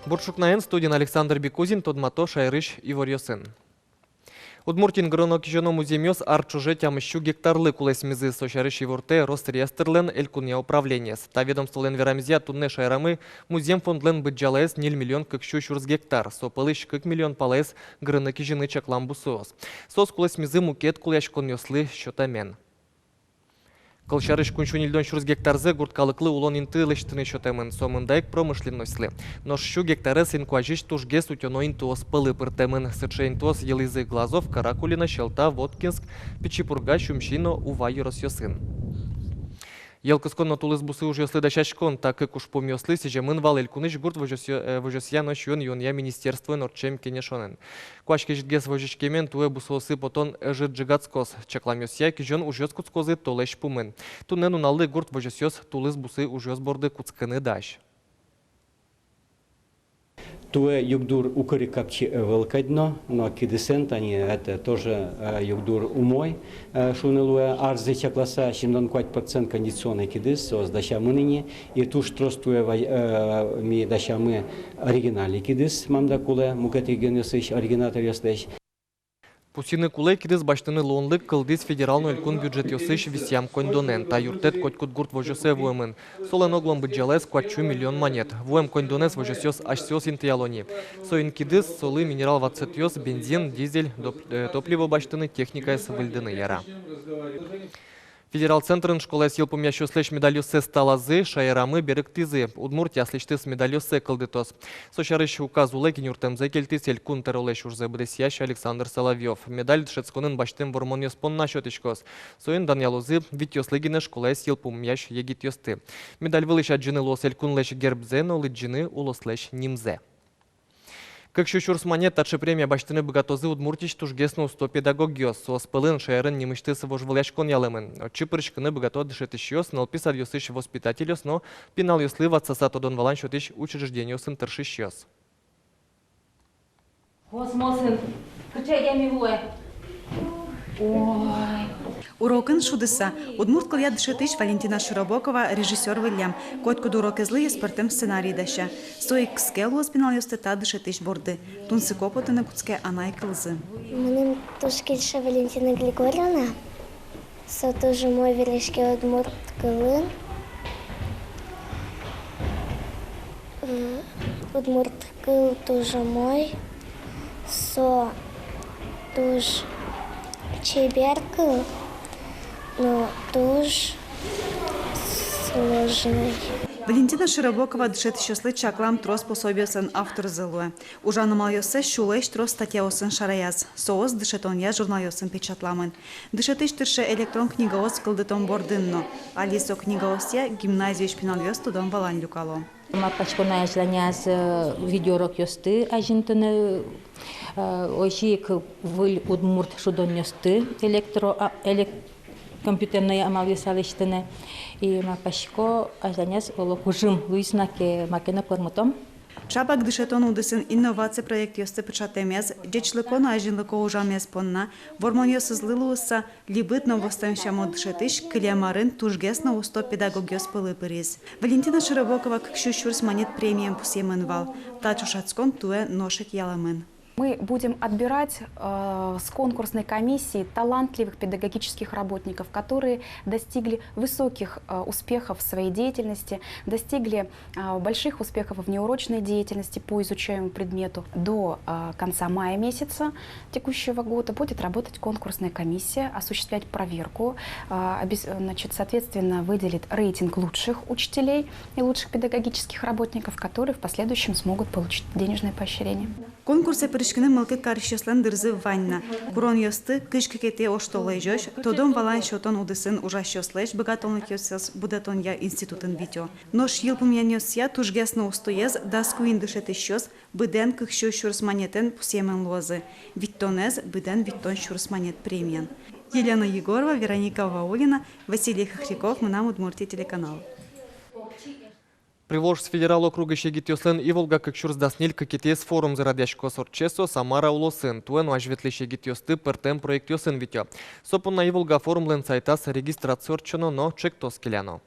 Буршукнаен студент Александр Бекузин, Тодмато Шайрыш Иворьосын. Удмуртин гранокижено муземёс арчуже тямыщу гектарлы кулесмизы сошарыш Иворте Росреестрлен элькуния управлениес. Та ведомстволен верамзия тунне шайрамы музем фондлен быджалаес 0 миллион кыкщу шурс гектар. Сопылыш кык миллион палаес гранокижины чакламбусуос. Сос кулесмизы мукет куляш коньослы счетамен. Кылшарыш куншунильдон шурс гектарзы гурткалыклы улон инты лыштыны счетамен. Сомындайк промышленностьлы. Но шу гектары синкуажиш тужгес утёно интуос пылы пыртемен. Сыче интуос елизы Глазов, Каракулина, Щелта, Воткинск, Печипурга, Шумщино, Ува, Юросьосын. Елкысконно тулыз бусы уже следа шашкон, так как уж помёслы сижемын вал элькуныш гурт вожосьяно шуен юния министерство норчем кенешонен. Куашки житгес вожишкемен туе бусосы потон жит джигацкос. Чакламёсья кижон ужёс куцкозы толеш пумен. Тунен уналды гурт вожосьёс тулыз бусы ужёс борды куцкыны даш. Туе югдур укори капчи велкадно, но кидесент они это тоже югдур умой. Шунелуе арзы чакласа 75% кондиционный кидес, сдача мыныни и туш тростуе ми дача мы оригинальный кидес мамдакуле мукати генесыш оригинатор ястеш. Пусины кулей кидес баштыны лонлык кылдис федеральный элькун бюджет ёсыш висям кондонен. Та юртет котькут гурт вожосе вуемын. Солен оглом бюджалес квачу миллион монет. Вуем кондонес вожосёс ашсёс интиалони. Соин кидес солы минерал вацетёс, бензин, дизель, топливо баштыны техника с выльдыны яра. Федерал центрын школа сил помящу слэш медальёсе сталазы, шайрамы берег тизы. Удмуртия слэшты с медальёсе кылдытос. Сошарыш указ улэки нюртемзе кельтис элькун теролэш урзе бдесьящ Александр Соловьев. Медаль дшецконын баштым вормонёс понна счётышкос. Соин Даньялозы витёслыгине школа сил помящ егитёсты. Медаль вылыша джины лос элькун лэш гербзе, но лыджины улос лэш нимзе. Как шушурс монет, таче премия баштыны богатозы удмуртич тужгесно 100 педагогиос. Сооспылын шайрын немыштысы вожвыляшкон ялымын. Чипырышкыны богато дышетышьёс, налписар ёсыш воспитателёс, но пинал ёслы ватсаса тодон валан шотыш учреждениёсын тыршишьёс. Урокын шудыса. Удмурт кылья дышетыш Валентина Широбокова, режиссер Вильям. Котку дурок излы спортем сценарий даща. Сой кскел спинал ёстета дышетыш борды. Тунсы копотыны куцке анай кылзы. Менің тушкельша Валентина Григорьевна. Со тоже мой верешки удмурт кылын. Удмурт кыл тоже мой. Со туж чеберкл, но туж сложный. Валентина Широбокова дышет щослы чаклам трос пособиосын автор зылуе. Ужаны малйосы шулеш трос статьяосын шараяз. Соос дышетон я журналёсын печатламын. Дышетыш тырше электрон книгаос кылдытон бордынно. Алисо книгаосья гимназию шпиналёс тудон валан люкало. Мапачкона жланяз видеорок ёсты ажинтыны ойшик выл удмурт шудон ёсты компьютерные амалы салыштыны и мапачко ажланяз олокужим луиснаке макена кормутом. Чабак дышетон удысын инновация проект ёсты печатемез, джечлыкон ажинлыко ужамез понна, вормонёсы злылуыса, либытно восстанщамо дышетыш, клемарын тужгесно усто педагогёс пылыпырез. Валентина Широбокова кыкшу шурс монет премием пусемын вал, тачушацкон туэ ношек яламын. Мы будем отбирать с конкурсной комиссии талантливых педагогических работников, которые достигли высоких успехов в своей деятельности, достигли больших успехов в неурочной деятельности по изучаемому предмету. До конца мая месяца текущего года будет работать конкурсная комиссия, осуществлять проверку, соответственно, выделит рейтинг лучших учителей и лучших педагогических работников, которые в последующем смогут получить денежное поощрение. Конкурсы перешкины мылкы каршеслен дырзы ванна. Курон ёсты, кышкы кете оштолай жёш, тодон валан шотон удысын ужащёслэш, богатонлык ёсёс будатон я институтын витё. Нош йылпым ян ёсья тужгесно устоез, даскуин дышет ищёс, быден кыхшё шурс монетен пусемен лозы. Виттонез, быден виттон шурс монет премиен. Елена Егорова, Вероника Ваулина, Василий Хохряков, Мынам Удмуртия телеканал. Приволжс федерал округа Шегитёслен и Волга кыкшурс дасниль кекетес форум зарадяшко сорчесо Самара улосын. Туэн ажветли Шегитёсты пертем проект ёсын витё. Сопунна и Волга форум лен сайтас регистрация орчено, но чек тоскеляно.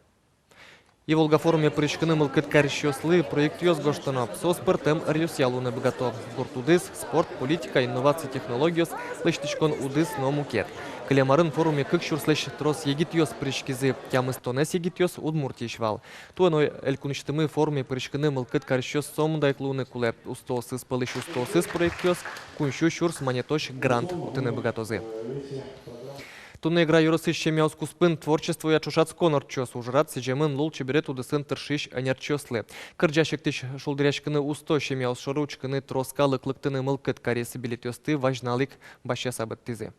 И Волга форуме причканы мылкыт карищослы проект ёз гоштано. Соспертем рьосялуны богато. Гуртудыс, спорт, политика, инновации, технологиос, лыштичкон удыс номукет. Клемарын форуме кыкшур слэш трос егит ёз причкизы. Тямыстонес егит ёз удмуртишвал. Туаной элькуништымы форуме причканы мылкыт карищос сомдайклуны кулеп. Устосыз пылыш устосыз проект ёз. Куншу шурс монетош грант утыны богатозы. Тунна игра юрысы щемяус куспын творчество я чушац конорчос ужрат сижемын лул чеберет удысын тыршиш анярчослы. Кырджашек тиш шулдыряшкыны усто щемяус шоручкыны троскалы клыктыны мылкыт каресы билетёсты важналык башя сабыттизы.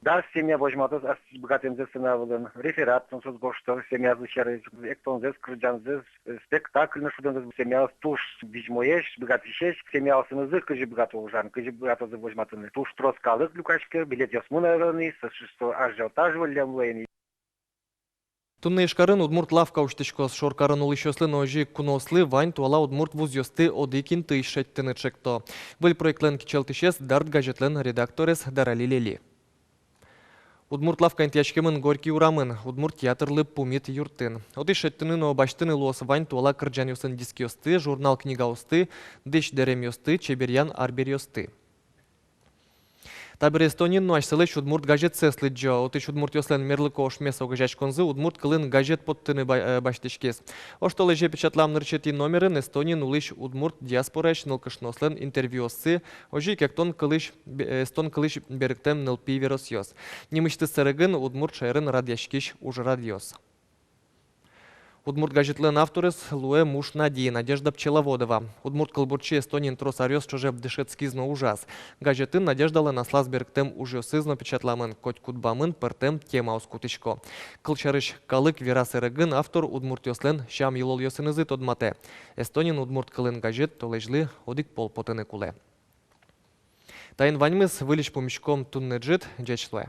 Да, семья возьматыз, а богатым зесынавылын, реферат, сонсыз гоштор, семья зычары, эктонзес, крыджанзес, спектакль нашудынзес, семья туш бижмоеш, богатышеш, семья осынызы, кыжи богато ужан, кыжи богатозы возьматыны. Туш троскалык люкашки, билет ясмунарыны, сышисто ажиотажвылям лейни. Тунна ишкарын удмурт лавка уштичкос шоркарын улышослы ножи кунослы вань туала удмурт вузёсты одыкин тыйшеттыны чекто. Был проектлен кичелтышес дарт газетлен редакторес Дарали Лели. Удмурт лавка интячкемын горький урамын, удмурт театрлы пумит юртын. Оды шеттыны но баштыны лос вань туала кырджанюсын дискиосты, журнал книгаосты, дыш деремьосты, чеберьян арберьосты. Табір Эстонин но ашсылы удмурт газет сеслы джо, оты удмурт ёслен мерлыко ошмеса угажач конзы, удмурт кылын газет подтыны баштышкес. Оштолы же печатлам нырчети номерын Эстонин улыш удмурт диаспораш нылкышнослен интервьюсы, ожи кектон кылыш Эстон кылыш беріктем нылпи веросьёс. Немышты сырыгын удмурт шайрын радяшкиш уж радиос. Удмурт газетлен авторес Луэ Мушнади, Надежда Пчеловодова. Удмурт кылбурчи Эстонин тросарёс чожеп дышецкизно ужас. Газетын Надеждалы наслаз берктем ужёсызно печатламын, коть кутбамын пыртем тема оскутычко. Кылчарыш калык верас эрыгын автор удмурт ёслен шам йылол ёсынызы тодмате. Эстонин удмурт кылын газет толежлы одик пол потыны куле. Тайын ваньмыз вылиш помещком тунны джит джечлуэ.